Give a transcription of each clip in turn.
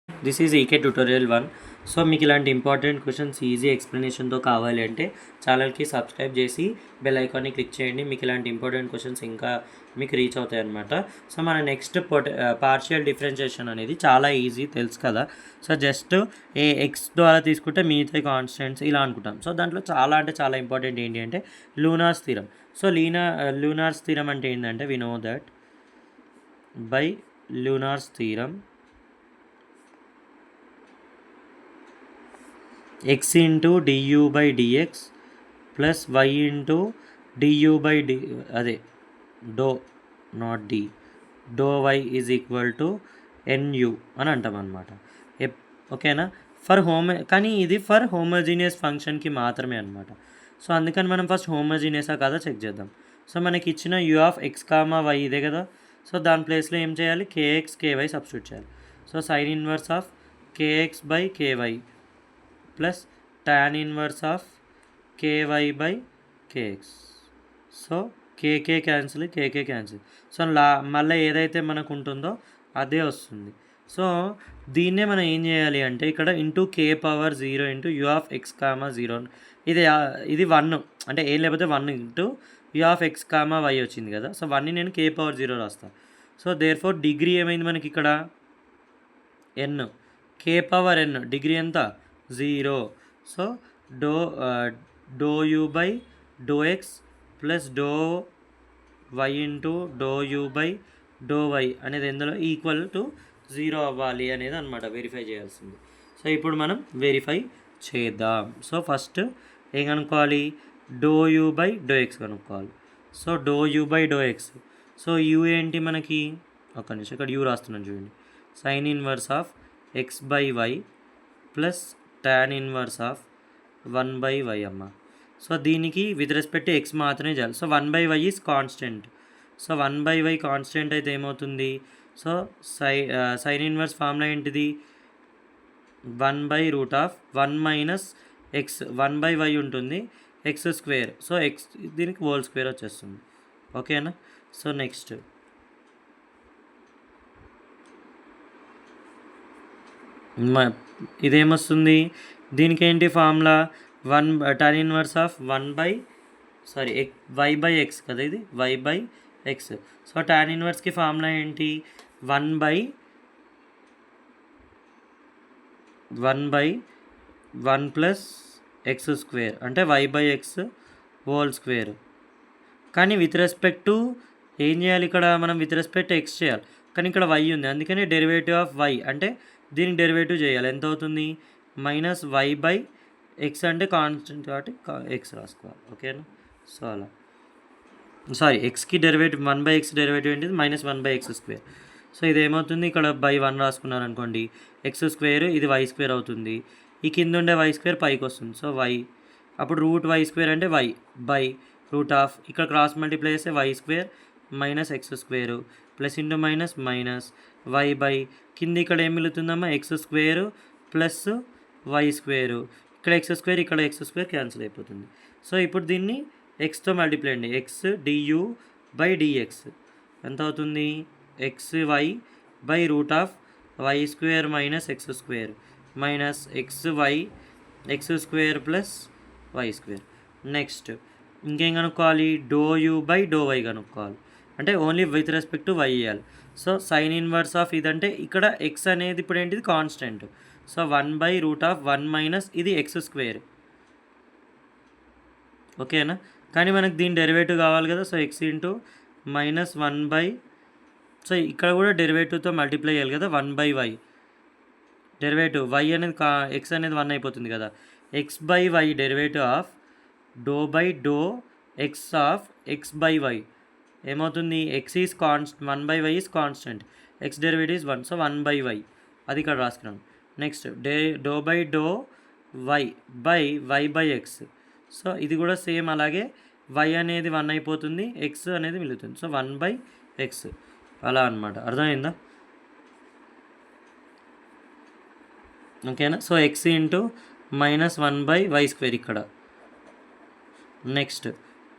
This is EK tutorial 1. So మీకు ఇలాంటి important questions easy ఎక్స్ప్లెనేషన్తో కావాలి అంటే ఛానల్కి సబ్స్క్రైబ్ చేసి బెల్ ఐకాన్ని క్లిక్ చేయండి. మీకు ఇలాంటి ఇంపార్టెంట్ క్వశ్చన్స్ ఇంకా మీకు రీచ్ అవుతాయి అన్నమాట. సో మన నెక్స్ట్ పార్షియల్ డిఫరెన్షియేషన్ అనేది చాలా ఈజీ, తెలుసు కదా. సో జస్ట్ ఎక్స్ ద్వారా తీసుకుంటే మిగతా కాన్స్టెంట్స్ ఇలా అనుకుంటాం. సో దాంట్లో చాలా అంటే చాలా ఇంపార్టెంట్ ఏంటి అంటే లూనార్స్ థీరం. సో లూనార్స్ థీరం అంటే ఏంటంటే వి నో దట్ బై లూనార్స్ theorem x into du by dx plus y into du by అదే doe not D doe Y is equal to nu అని అంటాం అనమాట. ఓకేనా. కానీ ఇది ఫర్ హోమోజీనియస్ ఫంక్షన్కి మాత్రమే అనమాట. సో అందుకని మనం ఫస్ట్ హోమోజీనియసా కాదా చెక్ చేద్దాం. సో మనకి ఇచ్చిన U of X comma Y ఇదే కదా. సో దాని ప్లేస్లో ఏం చేయాలి, కేఎక్స్ కేవై సబ్స్టిట్యూట్ చేయాలి. So sine inverse of K X by K Y plus tan inverse of K Y by K X. So K K cancel, K K cancel. So మళ్ళీ ఏదైతే మనకు ఉంటుందో అదే వస్తుంది. సో దీన్నే మనం ఏం చేయాలి అంటే ఇక్కడ into K power 0 into U of X comma 0 ఇది 1 అంటే ఏం లేకపోతే 1 into U of X comma Y వచ్చింది కదా. సో 1ని నేను కే పవర్ 0 రాస్తాను. సో దేర్ ఫోర్ డిగ్రీ ఏమైంది మనకి ఇక్కడ ఎన్, కే పవర్ ఎన్ డిగ్రీ ఎంత 0. So do U by do X plus doe Y into doe U by doe Y అనేది ఎందులో ఈక్వల్ టు 0 అవ్వాలి అనేది అనమాట వెరిఫై చేయాల్సింది. సో ఇప్పుడు మనం వెరిఫై చేద్దాం. సో ఫస్ట్ ఏం కనుక్కోవాలి, do U by do X కనుక్కోవాలి. So do U by do X. So U ఏంటి మనకి, ఒక నిమిషం ఇక్కడ యూ రాస్తున్నాను చూడండి. Sine inverse of X by Y plus tan inverse of 1/y అమ్మ. సో దీనికి విత్ రెస్పెక్ట్ ఎక్స్ మాత్రమే చేయాలి. So 1/y is constant. So 1/y constant అయితే ఏమవుతుంది, సో సైన్ ఇన్వర్స్ ఫార్ములా ఏంటిది 1/√1 మైనస్ ఎక్స్ 1/y ఉంటుంది, ఎక్స్ స్క్వేర్. సో ఎక్స్ దీనికి whole square వచ్చేస్తుంది. ఓకేనా. సో నెక్స్ట్ ఇదేమొస్తుంది, దీనికి ఏంటి formula tan inverse of Y by X కదా, ఇది Y by X. So tan ఇన్వర్స్కి ఫార్ములా ఏంటి 1/1 ప్లస్ ఎక్స్ స్క్వేర్ అంటే Y by X whole square. కానీ విత్ రెస్పెక్ట్ టు ఏం చేయాలి, ఇక్కడ మనం విత్ రెస్పెక్ట్ ఎక్స్ చేయాలి, కానీ ఇక్కడ వై ఉంది, అందుకని డెరివేటివ్ ఆఫ్ వై అంటే దీనికి డెరివేటివ్ చేయాలి. ఎంత అవుతుంది, మైనస్ వై బై ఎక్స్ అంటే కాన్స్టెంట్ కాబట్టి ఎక్స్ రాసుకోవాలి. ఓకేనా. సో అలా ఎక్స్కి డెరివేటివ్ 1/x డెరివేటివ్ ఏంటిది -1/x స్క్వేర్. సో ఇది ఏమవుతుంది, ఇక్కడ బై 1 రాసుకున్నారు అనుకోండి, ఎక్స్ స్క్వేర్ ఇది వై స్క్వేర్ అవుతుంది, ఈ కింద ఉండే వై స్క్వేర్ పైకి వస్తుంది. సో వై అప్పుడు √y స్క్వేర్ అంటే వై బై రూట్ ఆఫ్ ఇక్కడ క్రాస్ మల్టిప్లై చేస్తే Y square minus X square plus into minus minus Y by కింద ఇక్కడ ఏం మిగులుతుందమ్మా X square plus Y square, ఇక్కడ ఎక్స్ స్క్వేర్ ఇక్కడ ఎక్స్ స్క్వేర్ క్యాన్సిల్ అయిపోతుంది. సో ఇప్పుడు దీన్ని ఎక్స్తో మల్టిప్లై అండి, ఎక్స్ డియూ బై డిఎక్స్ ఎంత అవుతుంది, X Y by root of Y square minus X square minus X Y X square plus Y square. Next ఇంకేం కనుక్కోవాలి, do U by doe Y కనుక్కోవాలి, అంటే only with respect to Y ఇవ్వాలి. So sine inverse of ఇదంటే ఇక్కడ X అనేది ఇప్పుడు ఏంటిది కాన్స్టెంట్. సో 1/√1 మైనస్ ఇది ఎక్స్ స్క్వేర్. ఓకేనా. కానీ మనకు దీని డెరివేటివ్ కావాలి కదా. సో ఎక్స్ ఇంటూ -1/, సో ఇక్కడ కూడా డెరివేటివ్తో మల్టిప్లై చేయాలి కదా, 1/y డెరివేటివ్ వై అనేది ఎక్స్ అనేది 1 అయిపోతుంది కదా, x by y derivative of doe by do x of X by y ఏమవుతుంది, x is 1/y is constant, x derivative is 1. So 1/y అది ఇక్కడ రాసుకున్నాం. Next doe by doe y by y by X. So ఇది కూడా same అలాగే why అనేది 1 అయిపోతుంది, X అనేది మిగులుతుంది. సో 1/x అలా అనమాట. అర్థమైందా. ఓకేనా. So X into -1/y square ఇక్కడ.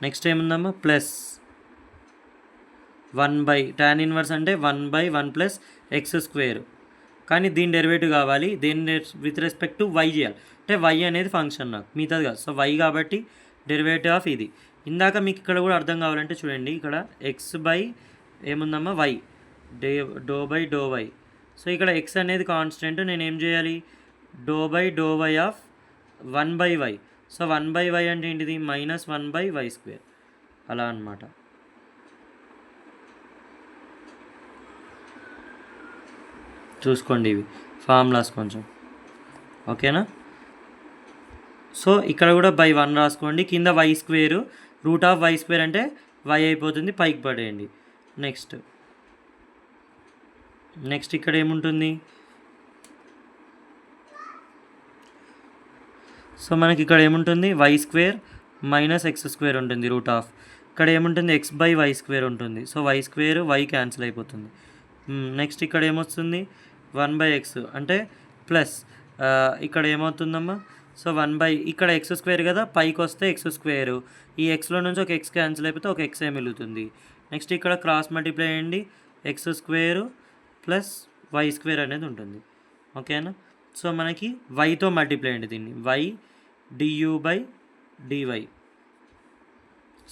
నెక్స్ట్ ఏముందమ్మా ప్లస్ 1 tan ఇన్వర్స్ అంటే 1/1 ప్లస్ ఎక్స్ స్క్వేర్ కానీ దీని డెరివేటివ్ కావాలి, దేని విత్ రెస్పెక్ట్ టు వై చేయాలి, అంటే వై అనేది ఫంక్షన్ నాకు మిగతాది కాదు. సో వై కాబట్టి డెరివేటివ్ ఆఫ్ ఇది. ఇందాక మీకు ఇక్కడ కూడా అర్థం కావాలంటే చూడండి, ఇక్కడ ఎక్స్ బై ఏముందమ్మా y, doe by doe y. So ఇక్కడ ఎక్స్ అనేది కాన్స్టెంట్, నేను ఏం చేయాలి, do why of 1/y. So 1/y అంటే ఏంటిది, -1/y², అలా అనమాట. చూసుకోండి ఇవి ఫార్ములాస్ కొంచెం, ఓకేనా. సో ఇక్కడ కూడా బై 1 రాసుకోండి, కింద y² √y² అంటే y అయిపోతుంది, పైకి పడేయండి. నెక్స్ట్ ఇక్కడ ఏముంటుంది, సో మనకి ఇక్కడ ఏముంటుంది, y² - x² ఉంటుంది ఇక్కడ ఏముంటుంది, x/y² ఉంటుంది. సో y² y క్యాన్సిల్ అయిపోతుంది. నెక్స్ట్ ఇక్కడ ఏమొస్తుంది, 1/x అంటే ప్లస్ ఇక్కడ ఏమవుతుందమ్మా, సో ఇక్కడ x² కదా, పైకి వస్తే x², ఈ xలో నుంచి ఒక x క్యాన్సిల్ అయిపోతే ఒక x మిగులుతుంది. నెక్స్ట్ ఇక్కడ క్రాస్ మల్టిప్లై అయ్యండి, x² + y² అనేది ఉంటుంది, ఓకేనా. సో మనకి వైతో మల్టిప్లై అయ్యండి దీన్ని, y du/dy.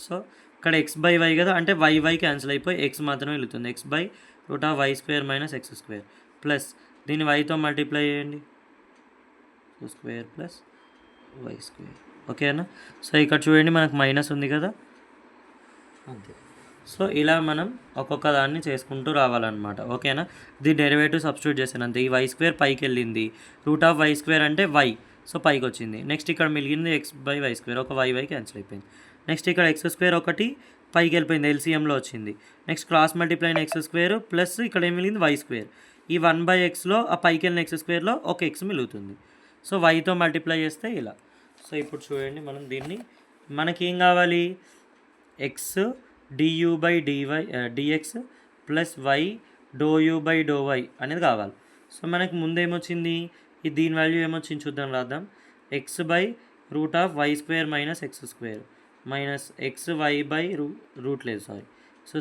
సో ఇక్కడ x/y కదా, అంటే y క్యాన్సిల్ అయిపోయి x మాత్రమే వెళ్తుంది, x/√y² - x² ప్లస్ దీన్ని వైతో మల్టిప్లై చేయండి, x² + y², ఓకేనా. సో ఇక్కడ చూడండి మనకు మైనస్ ఉంది కదా, అంతే. సో ఇలా మనం ఒక్కొక్క దాన్ని చేసుకుంటూ రావాలన్నమాట, ఓకేనా. దీని డెరివేటివ్ సబ్స్టిట్యూట్ చేశాను అంతే. ఈ y² పైకి వెళ్ళింది, √y² అంటే y, సో పైకి వచ్చింది. నెక్స్ట్ ఇక్కడ మిగిలింది x/y², ఒక y క్యాన్సిల్ అయిపోయింది. నెక్స్ట్ ఇక్కడ x² ఒకటి పైకి వెళ్ళిపోయింది, LCMలో వచ్చింది. నెక్స్ట్ క్రాస్ మల్టిప్లై అయిన x² ప్లస్ ఇక్కడ ఏం మిగిలింది y², ఈ 1/xలో ఆ పైకి వెళ్ళిన x²లో ఒక x మిగులుతుంది. సో వైతో మల్టిప్లై చేస్తే ఇలా. సో ఇప్పుడు చూడండి, మనం దీన్ని మనకేం కావాలి, x du/dx plus y ∂u/∂y అనేది కావాలి. సో మనకి ముందేమొచ్చింది, దీని వాల్యూ ఏమొచ్చింది చూద్దాం, రాద్దాం. x/√y² - x² మైనస్ xy/సో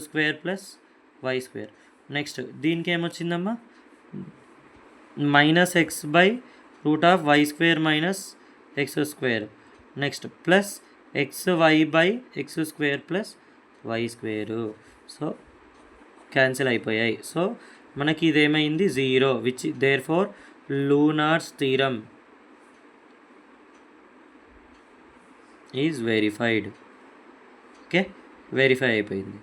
స్క్వేర్ ప్లస్ y². నెక్స్ట్ దీనికి ఏమొచ్చిందమ్మా, -x/√y² - x², next plus xy/x² plus y². So cancel అయిపోయాయి. సో మనకి ఇదేమైంది, 0, విచ్ దేర్ఫోర్ లూనార్స్ theorem is verified. Okay, verify అయిపోయింది.